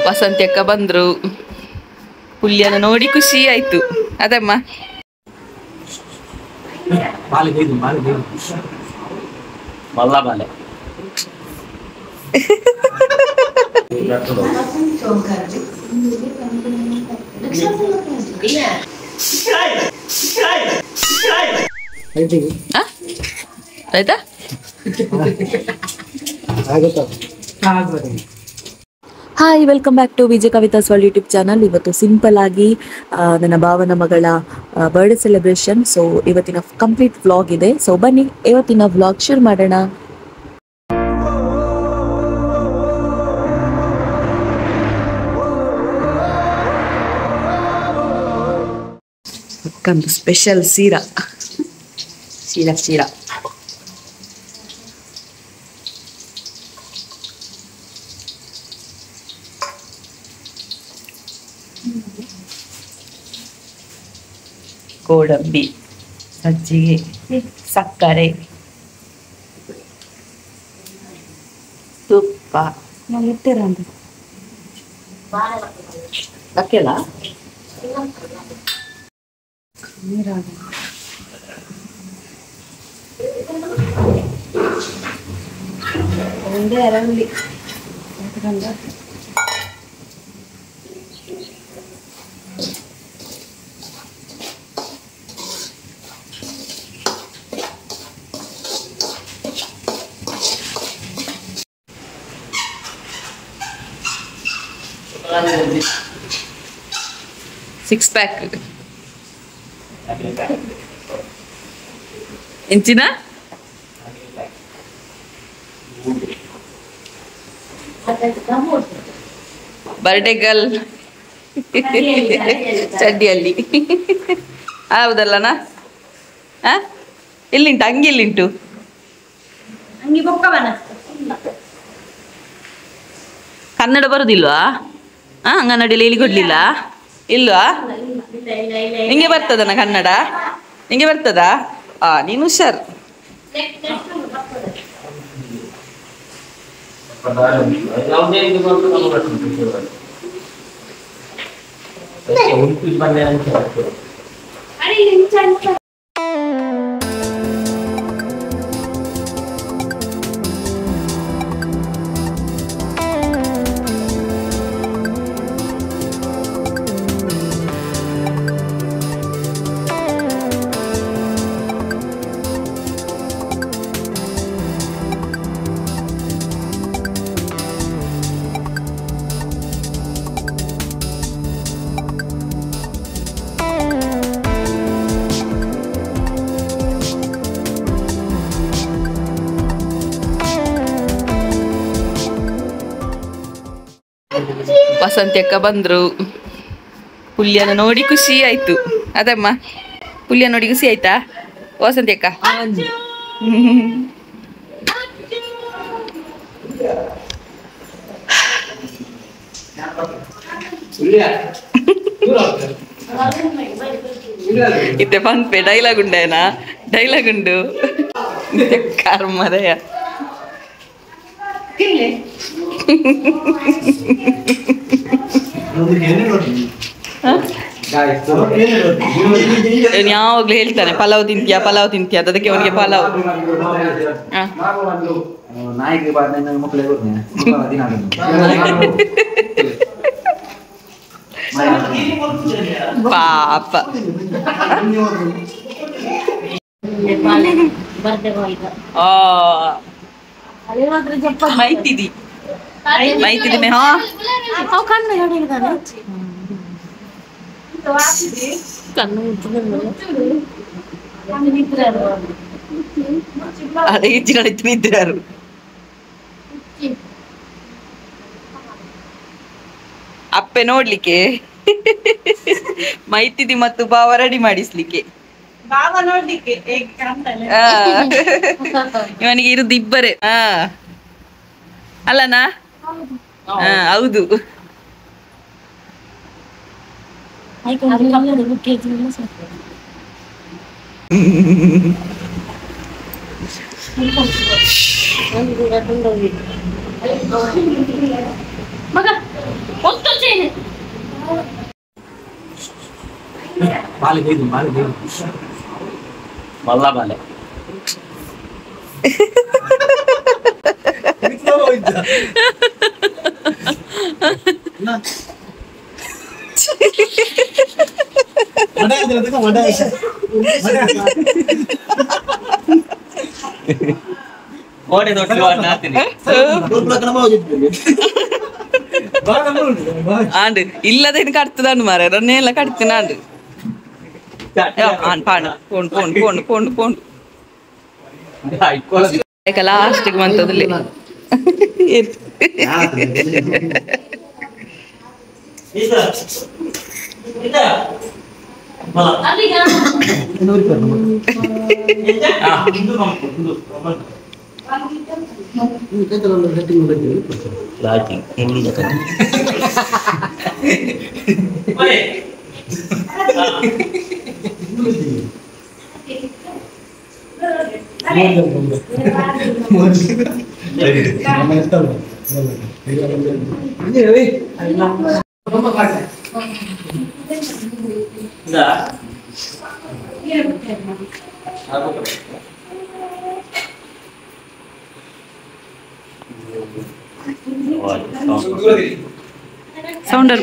ವಸಂತಿ ಅಕ್ಕ ಬಂದ್ರು. ಹುಲಿಯನ್ನ ನೋಡಿ ಖುಷಿ ಆಯ್ತು ಅದಮ್ಮ. ಆಯ್ತಾ hi, welcome back to Vijaya Kavitha's world YouTube channel. ಇವತ್ತು ಸಿಂಪಲ್ ಆಗಿ ನನ್ನ ಭಾವನ ಮಗಳ ಬರ್ಡೇ ಸೆಲೆಬ್ರೇಷನ್. ಸೊ ಇವತ್ತಿನ ಕಂಪ್ಲೀಟ್ ವ್ಲಾಗ್ ಇದೆ. ಸೊ ಬನ್ನಿ ಇವತ್ತಿನ ವ್ಲಾಗ್ ಶುರು ಮಾಡೋಣ. ಅಕ್ಕಂದು ಸ್ಪೆಷಲ್ ಸೀರಾ ಗೋಡಂಬಿ, ಸಜ್ಜಿಗೆ, ಸಕ್ಕರೆ, ತುಪ್ಪ ಹಾಕಿಲ್ಲ. ಒಂದೇ ಅರಳಿ ಸಿಕ್ಸ್ ಪ್ಯಾಕ್ ಎಂಚಿನ ಬರ್ಡೇ ಗರ್ಲ್ ಚಡ್ಡಿಯಲ್ಲಿ ಹೌದಲ್ಲನಾ? ಎಲ್ಲಿಂಟು ಅಂಗಿ? ಎಲ್ಲಿಂಟು ಕನ್ನಡ ಬರುದಿಲ್ವಾ? ಅಂಗನಡಿಯಲ್ಲಿ ಇಲ್ಲಿ ಕೊಡ್ಲಿಲ್ಲ ಇಲ್ವಾ? ನಿಂಗೆ ಬರ್ತದನ ಕನ್ನಡ? ನಿಂಗೆ ಬರ್ತದಾ? ನೀನು ಹುಷಾರ್. ವಸಂತಿ ಅಕ್ಕ ಬಂದ್ರು. ಹುಲಿಯನ್ನ ನೋಡಿ ಖುಷಿ ಆಯ್ತು ಅದಮ್ಮ. ಹುಲಿಯ ನೋಡಿ ಖುಷಿ ಆಯ್ತಾ ವಸಂತಿ ಅಕ್ಕ? ಇತ್ತೆ ಪಂಪೆ ಡೈಲಾಗ್ ಉಂಡೇನಾ? ಡೈಲಾಗ್ ಉಂಡು ಕರ್ಮದಯ. ಯಾವಾಗ್ಲೂ ಹೇಳ್ತಾನೆ ಪಲಾವ್ ತಿಂತೀಯಾ ಪಲಾವ್ ತಿಂತೀಯಾ ಅಂತ. ಅದಕ್ಕೆ ಅವನಿಗೆ ಪಲಾವ್. ಪಾಪ ಮೈತಿದಿ ಮೇ ಹಾ ಅದೇ ಇಜ್ಜಿಗಳಿತ್ತು ನಿದ್ರಾರು. ಅಪ್ಪೆ ನೋಡ್ಲಿಕ್ಕೆ ಮೈತಿದಿ ಮತ್ತು ಬಾವ ರೆಡಿ ಮಾಡಿಸ್ಲಿಕ್ಕೆ. ಇವನಿಗೆ ಇರುದು ಇಬ್ಬರೇ. ಅಲ್ಲನಾ? ಹೌದು. ಮಲ್ಲ ಬಾಲೆ ಓಡಿ ದೊಡ್ಡ ಆಂಡ್ ಇಲ್ಲದೇನು ಕಟ್ತದಾಂಡು ಮಾರ ರನ್ನೇ ಎಲ್ಲ ಕಟ್ತೀನಿ ಆಂಡ್ ಪಾಂಡು ಪೋಂಡು ಪೋಂಡು ಪೋಂಡು ಪೋಂಡು ಪೋಂಡು ಲಾಸ್ಟಿಗೆ ಬಂತದಲ್ಲಿ ಸೌಂಡರ್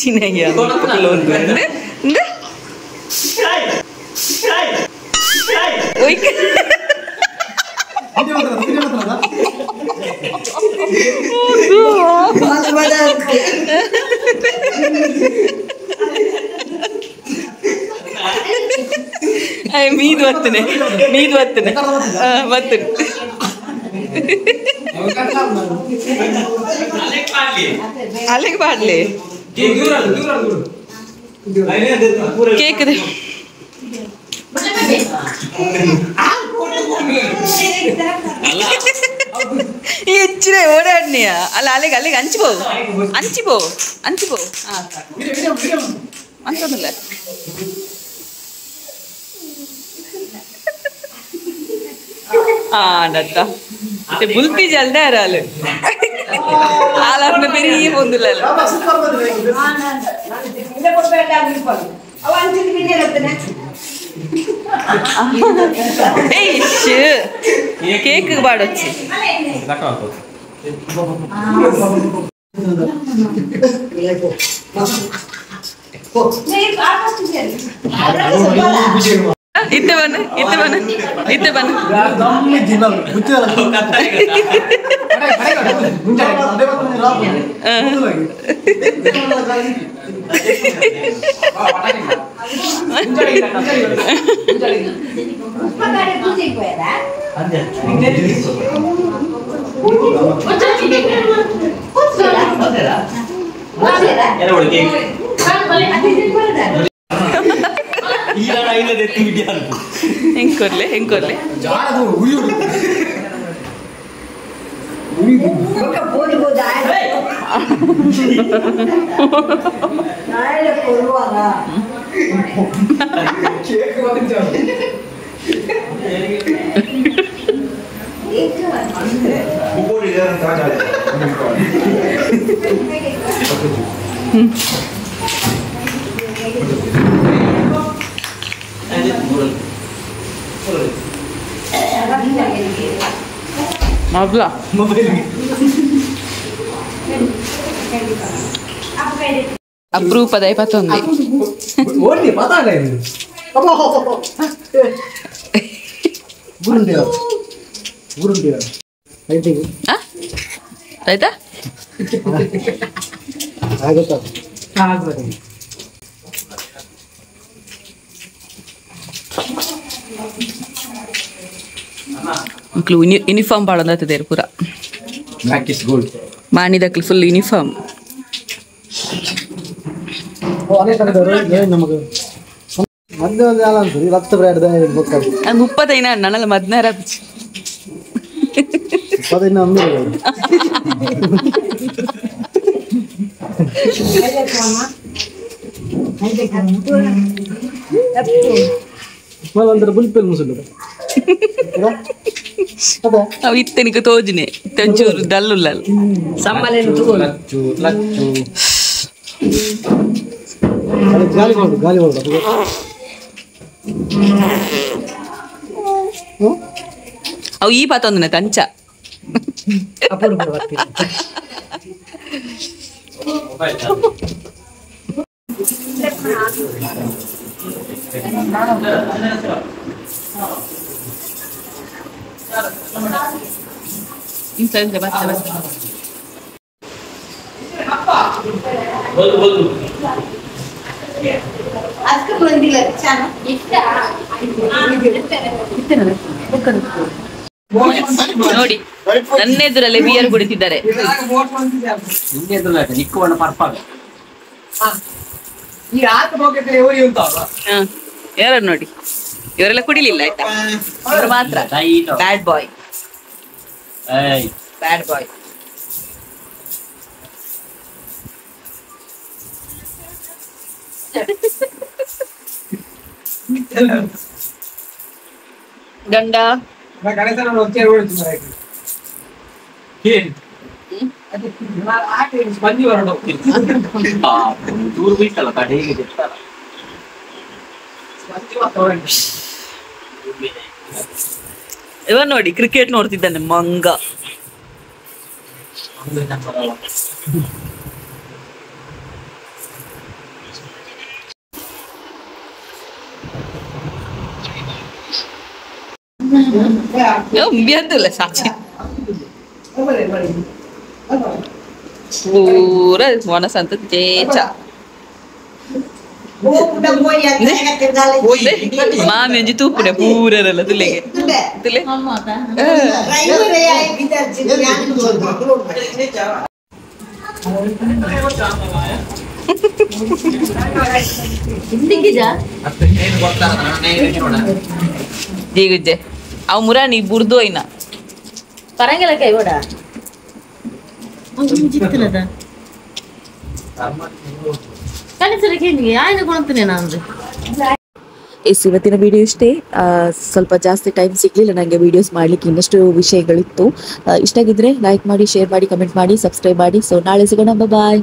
ಖುಷಿನಾಗಿ ಮೀದು ಬರ್ತನೆ ಬರ್ತನೆ ಅಲ್ಲಿಗೆ ಬಾಡ್ಲಿ ಕೇಕ್ ಹೆಚ್ಚಿನ ಓಡಾಡ್ನಿಯ ಅಲ್ಲ ಅಲ್ಲಿಗೆ ಹಂಚಿಪೋ ಅಂತಂದಿಲ್ಲ ഡത്ത ബുൽപ്പി ജൽദ ആരാല് ആളാറിന് പെരിയ പൊന്നില്ലല്ലോ കേക്ക് പാടൊచ్చి ಇತ್ತೆ ಬನ್ನ ಹೆಂಗ್ ಕೊರ್ಲೆ Mabla. ಅಪರೂಪದ 21 ಓಡಿ ಮಾತಾಡ ಗುರುಂಡಿಯ ಆಯ್ತಾ ಮಕ್ಕಳು ಯೂನಿಫಾರ್ಮ್ ಭಾಳ ಅಂದತ್ತಿದ್ದಾರೆ ಪೂರ ಬ್ಲ್ಯಾಕ್ ಇಸ್ ಗೋಲ್ಡ್ ಮಾಣಿದಕ್ಲು ಫುಲ್ ಯೂನಿಫಾರ್ಮ್ ನಮಗೆ ರಕ್ತ ಬ್ರ್ಯಾಡ್ದ 35 ನನ್ನಲ್ಲ 16 ಬುಲ್ಪೆಲ್ ಮುಸುಲು ಅವು ಇತ್ತನಿಗೆ ತೋಜನೆ ತಂಚೂರು ಡಲ್ಲುಲ್ಲ ಗಾಳಿ ಅವು ಈ ಪಾತೊಂದನೆ ಕಂಚ ನೋಡಿ ನನ್ನ ಎದುರಲ್ಲೇ ಬಿಯರ್ ಕುಡಿತಿದ್ದಾರೆ ಯಾರು ನೋಡಿ ಇವರೆಲ್ಲ ಕುಡಿಲಿಲ್ಲ ಆಯ್ತಾ ಇವರು ಮಾತ್ರ ಬ್ಯಾಡ್ ಬಾಯ್ ಗಂಡ ಇವ ನೋಡಿ ಕ್ರಿಕೆಟ್ ನೋಡ್ತಿದ್ದಾನೆ ಮಂಗ ಬಿಯದ್ದುಲ್ಲ ಸಾಚಿ ಪೂರ ಮನಸ್ಸಂತ ಚೇಚ ಮಾಮಿ ಒಂಜಿ ತೂಪುನೆ ಪೂರಲ್ಲ ತುಲೆಗೆ ತುಲೆ ಜೀಗುಜ್ಜೆ ಅವ್ ಮುರಾನಿ ಬುರ್ದು ಐನ ಪರಂಗಿಲ್ಲ ಕೈ ಓಡ ಜಿತ್ತನದ ಕಲಿಸಲಿಕ್ಕೆ ಆಯ್ನ ಕೊಡ್ತೀನಿ ನಾನು ಎಸ್ ಇವತ್ತಿನ ವಿಡಿಯೋ ಇಷ್ಟೇ. ಸ್ವಲ್ಪ ಜಾಸ್ತಿ ಟೈಮ್ ಸಿಗಲಿಲ್ಲ ನನಗೆ ವಿಡಿಯೋಸ್ ಮಾಡಲಿಕ್ಕೆ, ಇನ್ನಷ್ಟು ವಿಷಯಗಳಿತ್ತು. ಇಷ್ಟ ಆಗಿದ್ರೆ ಲೈಕ್ ಮಾಡಿ, ಶೇರ್ ಮಾಡಿ, ಕಮೆಂಟ್ ಮಾಡಿ, ಸಬ್ಸ್ಕ್ರೈಬ್ ಮಾಡಿ. ಸೊ ನಾಳೆ ಸಿಗೋಣ, ಬಾಯ್.